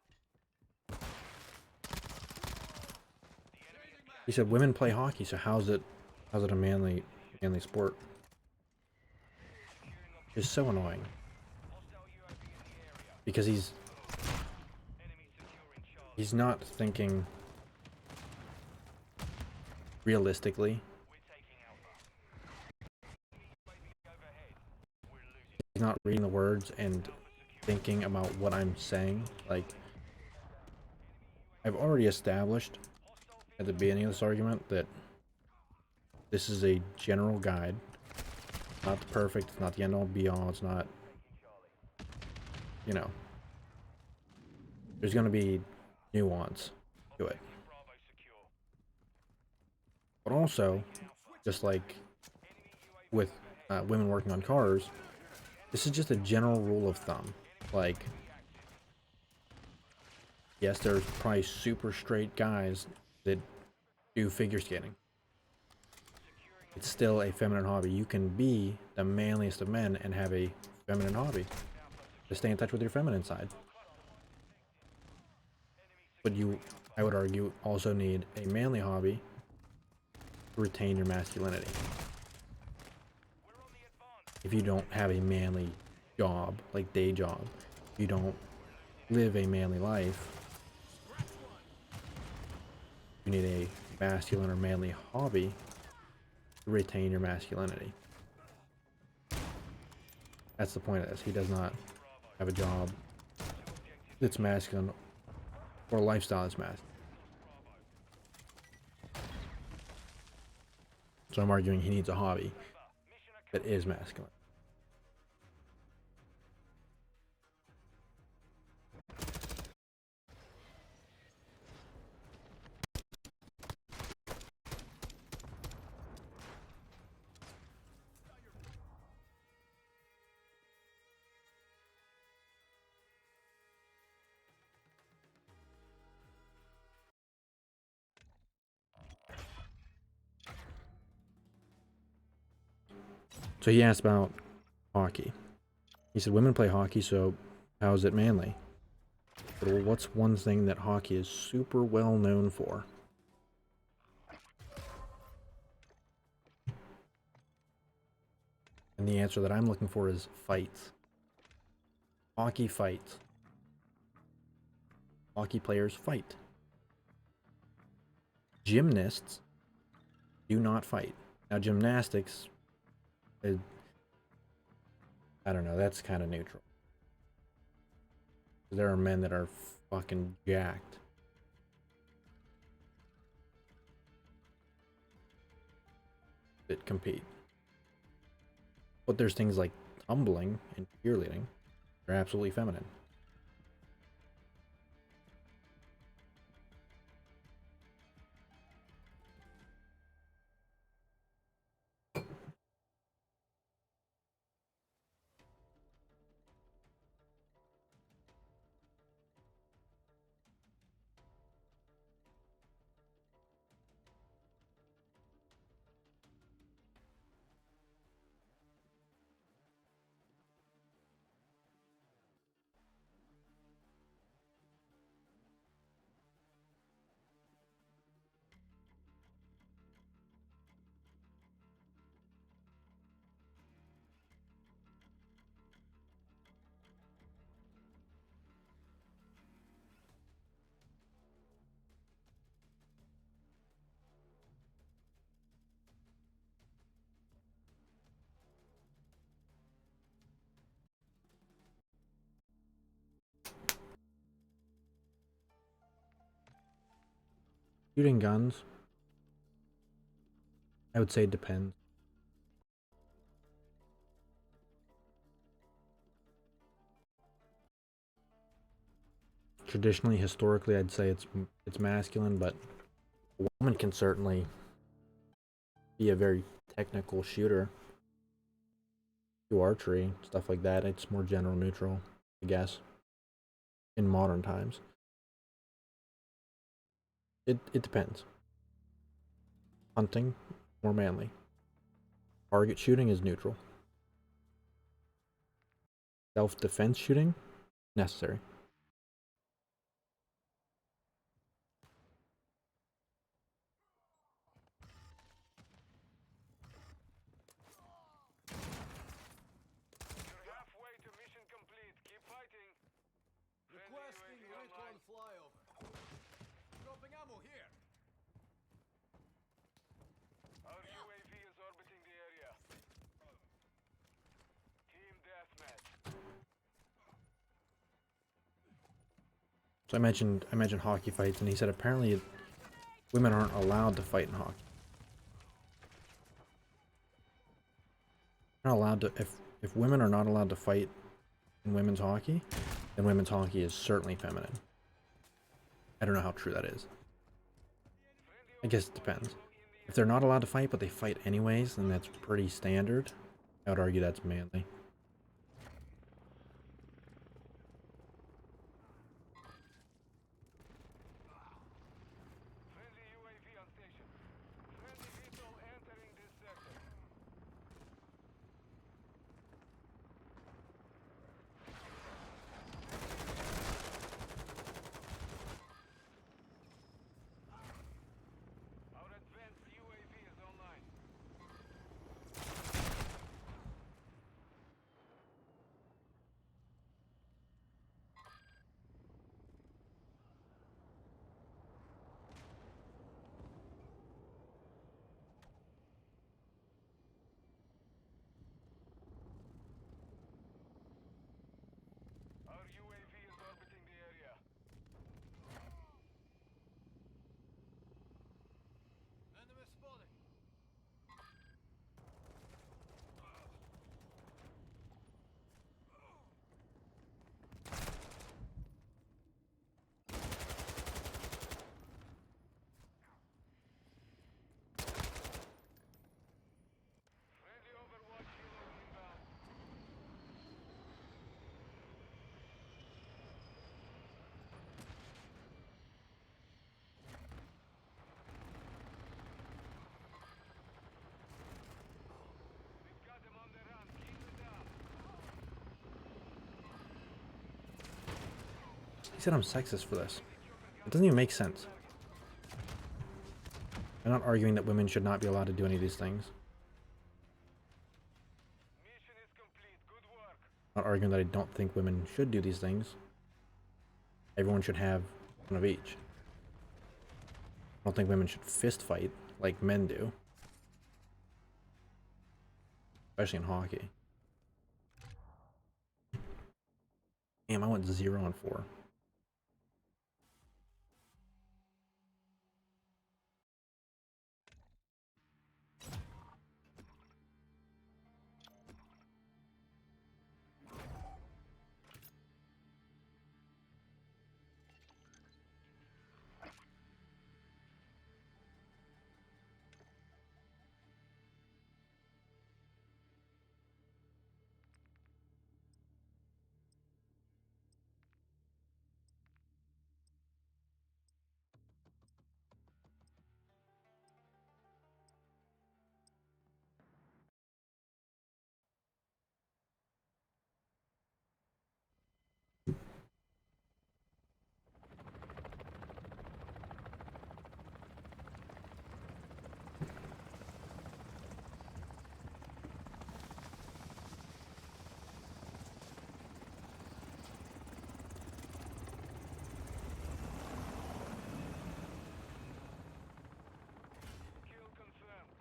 He said women play hockey, so how's it a manly sport? It's so annoying. Hostile UAV in the area. Because Enemy securing Charlie. he's not thinking realistically. We're taking Alpha. UAV overhead. We're losing. He's not reading the words and thinking about what I'm saying. Like, I've already established at the beginning of this argument that this is a general guide. Not the perfect, it's not the end all be all, it's not, you know, there's going to be nuance to it. Bravo secure. But also, just like with women working on cars, this is just a general rule of thumb. Like, yes, there's probably super straight guys that do figure skating. It's still a feminine hobby. You can be the manliest of men and have a feminine hobby. To stay in touch with your feminine side. But you, I would argue, also need a manly hobby to retain your masculinity. If you don't have a manly job, like day job, you don't live a manly life, you need a masculine or manly hobby to retain your masculinity. That's the point of this. He does not have a job that's masculine or a lifestyle that's masculine. So I'm arguing he needs a hobby Mission that is masculine. So he asked about hockey. He said women play hockey, so how is it manly? But well, what's one thing that hockey is super well known for? And the answer that I'm looking for is fights. Hockey fights. Hockey players fight. Gymnasts do not fight. Now gymnastics, I don't know, that's kind of neutral. There are men that are fucking jacked. That compete. But there's things like tumbling and cheerleading. They're absolutely feminine. Shooting guns, I would say it depends. Traditionally, historically, I'd say it's masculine, but a woman can certainly be a very technical shooter. Do archery, stuff like that. It's more general neutral, I guess, in modern times. It depends. Hunting, more manly. Target shooting is neutral. Self-defense shooting, necessary. You're halfway to mission complete. Keep fighting. Requesting UAV recon online. flyover. Dropping ammo here. Our UAV is orbiting the area. Team deathmatch. So I mentioned hockey fights, and he said apparently women aren't allowed to fight in hockey. Not allowed to. If women are not allowed to fight in women's hockey, then women's hockey is certainly feminine. I don't know how true that is. I guess it depends. If they're not allowed to fight, but they fight anyways, then that's pretty standard. I would argue that's manly. Friendly UAV on station. Friendly VTOL entering this sector. Our advanced UAV is online. said I'm sexist for this. It doesn't even make sense. I'm not arguing that women should not be allowed to do any of these things. Mission is complete. Good work. I'm not arguing that I don't think women should do these things. Everyone should have one of each. I don't think women should fist fight like men do. Especially in hockey. Damn, I went 0-4. Kill confirmed.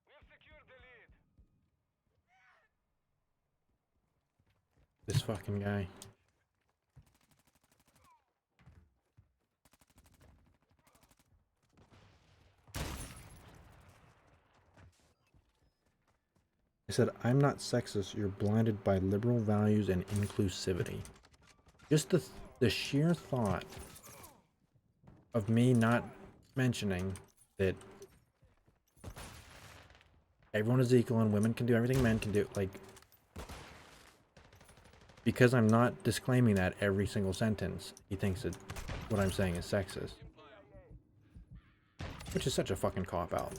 We have secured the lead. This fucking guy. I said, I'm not sexist. You're blinded by liberal values and inclusivity. Just the sheer thought of me not mentioning that everyone is equal and women can do everything men can do, like, because I'm not disclaiming that every single sentence, he thinks that what I'm saying is sexist. Which is such a fucking cop-out.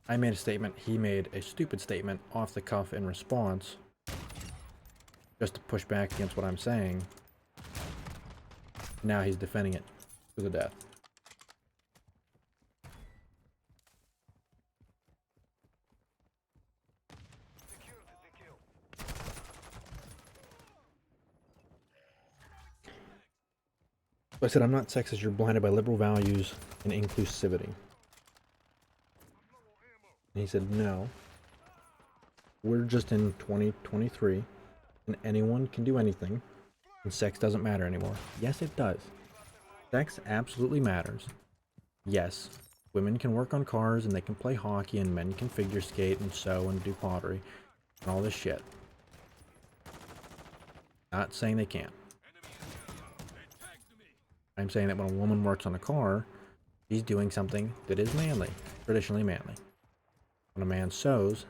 I made a statement, he made a stupid statement off the cuff in response, just to push back against what I'm saying. Now he's defending it to the death. Secured the kill. So I said, I'm not sexist, you're blinded by liberal values and inclusivity. And he said, no. We're just in 2023, and anyone can do anything, and sex doesn't matter anymore. Yes, it does. Sex absolutely matters. Yes, women can work on cars, and they can play hockey, and men can figure skate, and sew, and do pottery, and all this shit. Not saying they can't. I'm saying that when a woman works on a car, she's doing something that is manly, traditionally manly. When a man sews,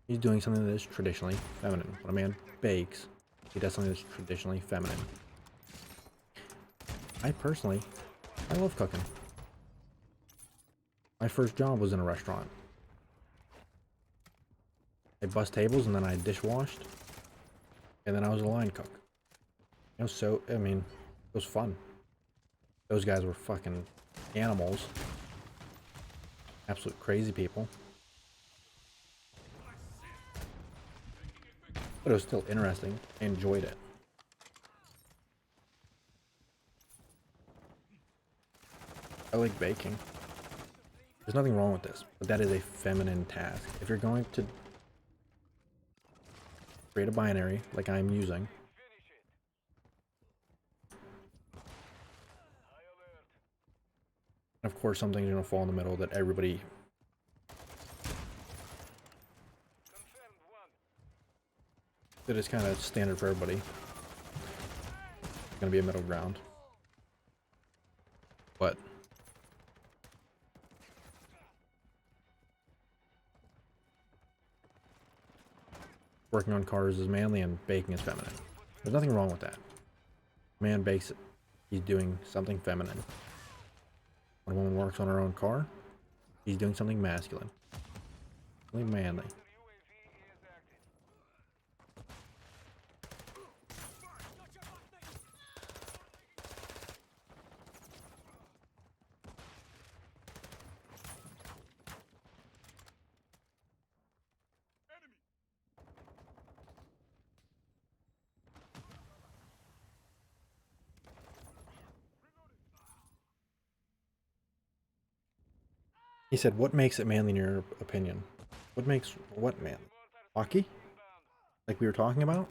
he's doing something that is traditionally feminine. When a man bakes, he does something that's traditionally feminine. I love cooking. My first job was in a restaurant. I bussed tables and then I dishwashed. And then I was a line cook. You know, so, I mean, it was fun. Those guys were fucking animals. Absolute crazy people. But it was still interesting. I enjoyed it. I like baking. There's nothing wrong with this, but that is a feminine task. If you're going to create a binary like I'm using, of course something's gonna fall in the middle that everybody that is kind of standard for everybody. It's gonna be a middle ground. But working on cars is manly and baking is feminine. There's nothing wrong with that. Man bakes it. He's doing something feminine. When a woman works on her own car, He's doing something masculine. Something manly. He said, what makes it manly in your opinion? What makes what manly? Hockey? Like we were talking about?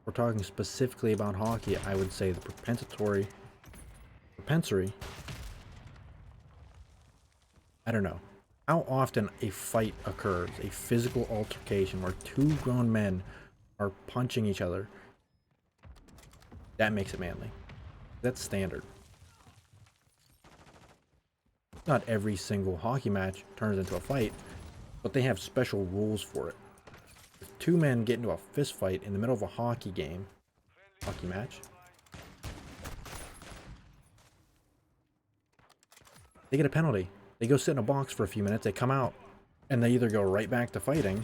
We're talking specifically about hockey. I would say the propensatory, I don't know. How often a fight occurs, a physical altercation where two grown men are punching each other, that makes it manly. That's standard. Not every single hockey match turns into a fight, but they have special rules for it. If two men get into a fist fight in the middle of a hockey match, they get a penalty. They go sit in a box for a few minutes, they come out, and they either go right back to fighting,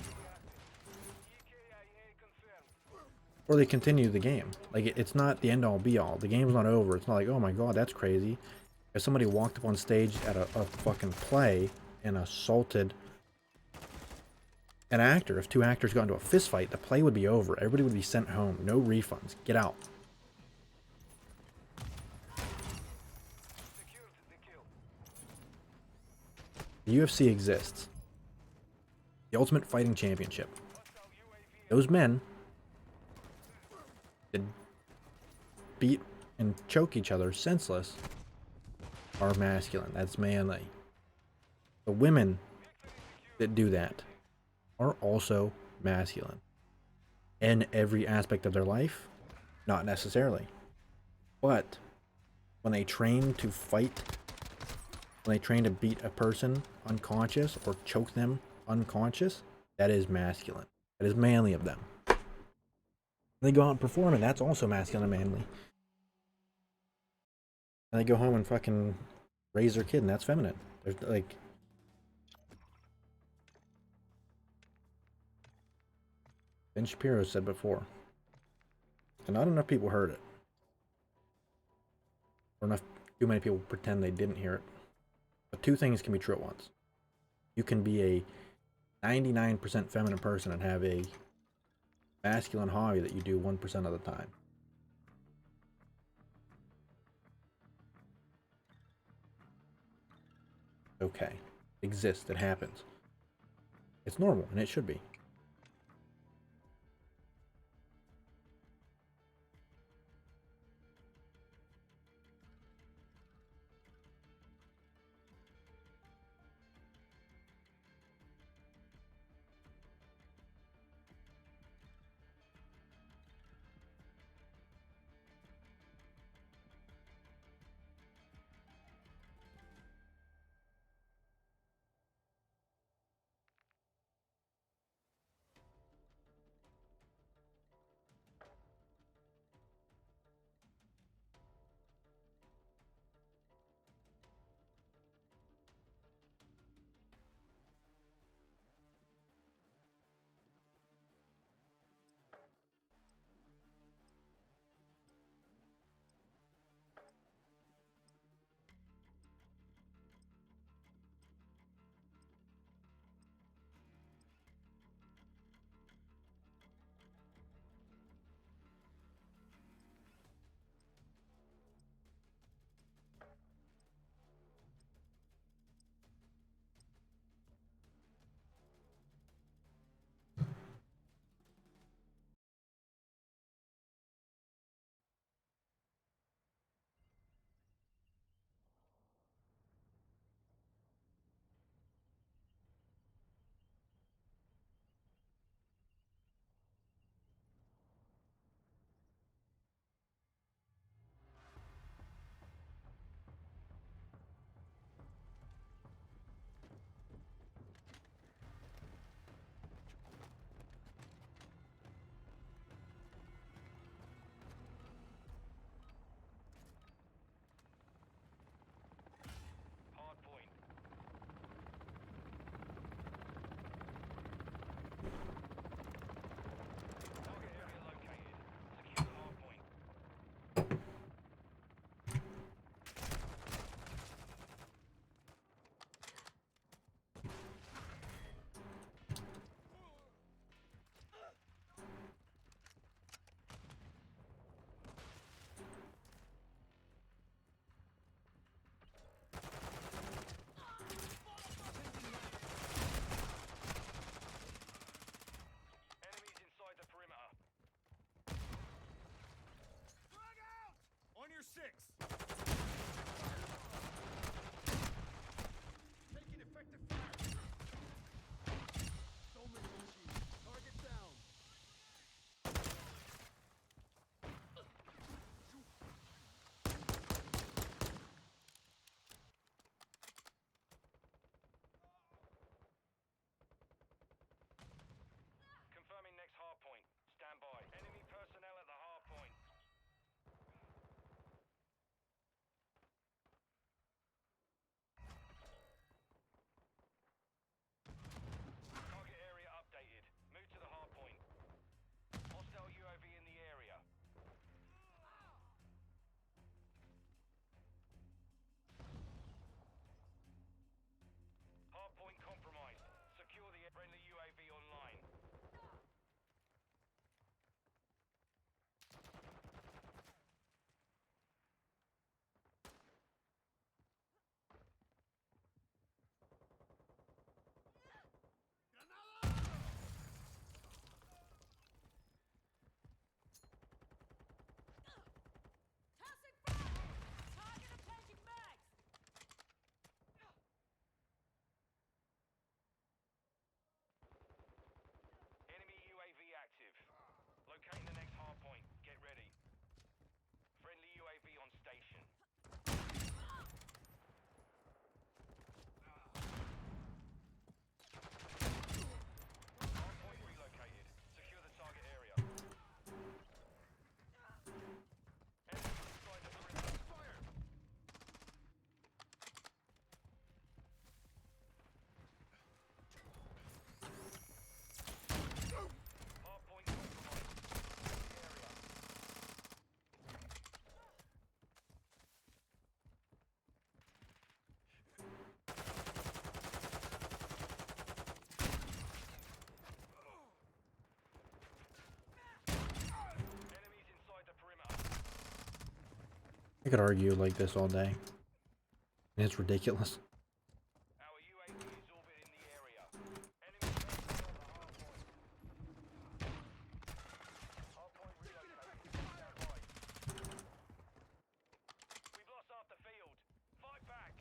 or they continue the game. Like, it's not the end-all be-all. The game's not over. It's not like, oh my god, that's crazy. If somebody walked up on stage at a fucking play and assaulted an actor, if two actors got into a fist fight, the play would be over. Everybody would be sent home. No refunds. Get out. The UFC exists. The Ultimate Fighting Championship. Those men that beat and choke each other senseless are masculine. That's manly. The women that do that are also masculine. In every aspect of their life? Not necessarily. But when they train to fight, when they train to beat a person unconscious or choke them unconscious, that is masculine. That is manly of them. When they go out and perform, and that's also masculine and manly. And they go home and fucking raise their kid, and that's feminine. There's like, Ben Shapiro said before, and not enough people heard it. Or too many people pretend they didn't hear it. But two things can be true at once. You can be a 99% feminine person and have a masculine hobby that you do 1% of the time. Okay. It exists. It happens. It's normal, and it should be. I could argue like this all day. And it's ridiculous. Our UAV is orbiting the area. Enemy personnel on the hard point. Hard point relocated. Stand by. We've lost half the field. Fight back.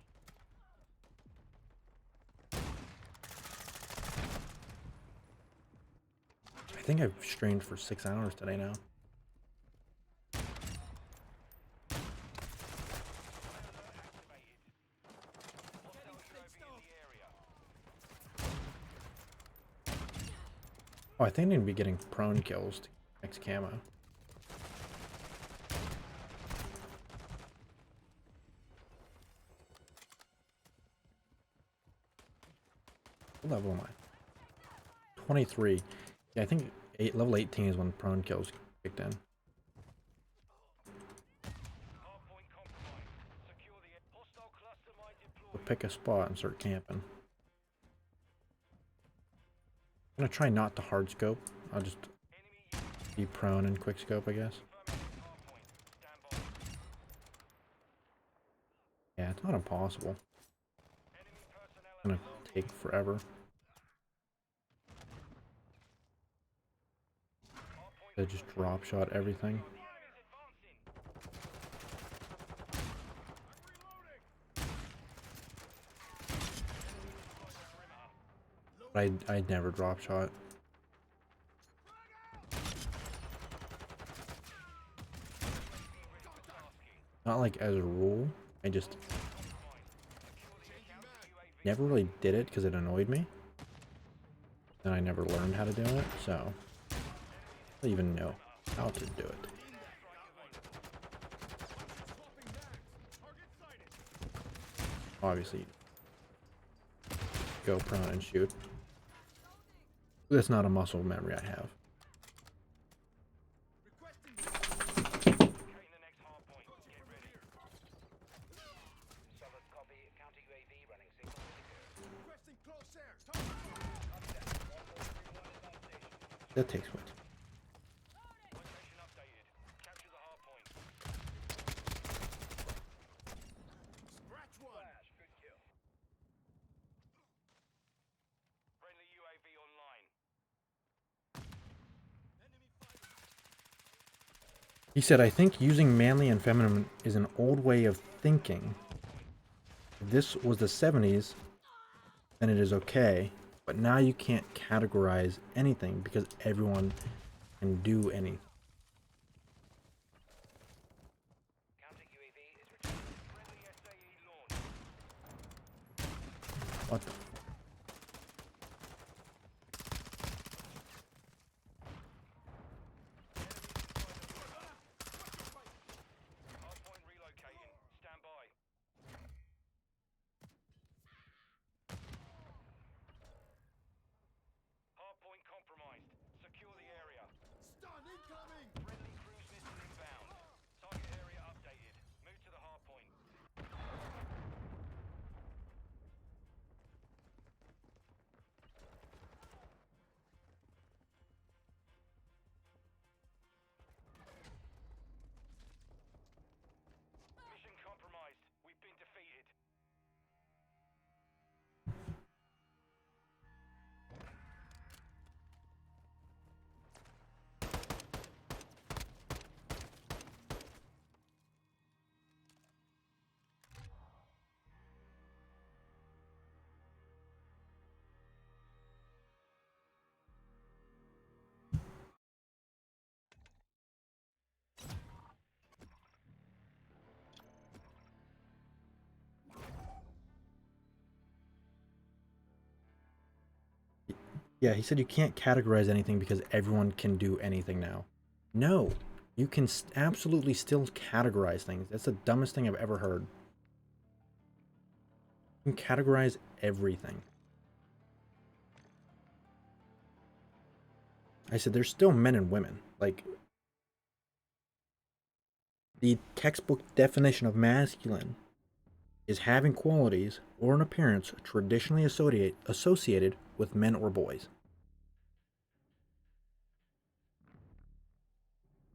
I think I've streamed for 6 hours today now. Oh, I think I need to be getting prone kills to next camo. What level am I? 23. Yeah, I think level 18 is when prone kills kicked in. We'll pick a spot and start camping. I'm gonna try not to hard scope. I'll just be prone and quick scope, I guess. Yeah, it's not impossible. It's gonna take forever. They just drop shot everything. But I'd never drop shot. Not like as a rule. I just never really did it because it annoyed me. And I never learned how to do it, so I don't even know how to do it. Obviously, go prone and shoot. That's not a muscle memory I have. That takes what? He said, I think using manly and feminine is an old way of thinking. If this was the 70s, then it is okay. But now you can't categorize anything because everyone can do anything. What the? Yeah, he said you can't categorize anything because everyone can do anything now. No, you can absolutely still categorize things. That's the dumbest thing I've ever heard. You can categorize everything. I said there's still men and women. Like, the textbook definition of masculine is having qualities or an appearance traditionally associated with men or boys.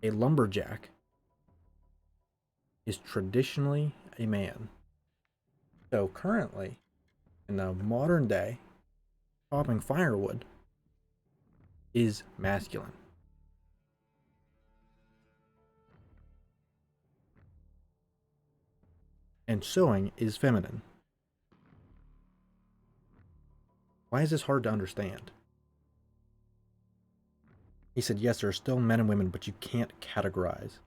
A lumberjack is traditionally a man. So currently, in the modern day, chopping firewood is masculine. And sewing is feminine. Why is this hard to understand? He said, yes, there are still men and women, but you can't categorize.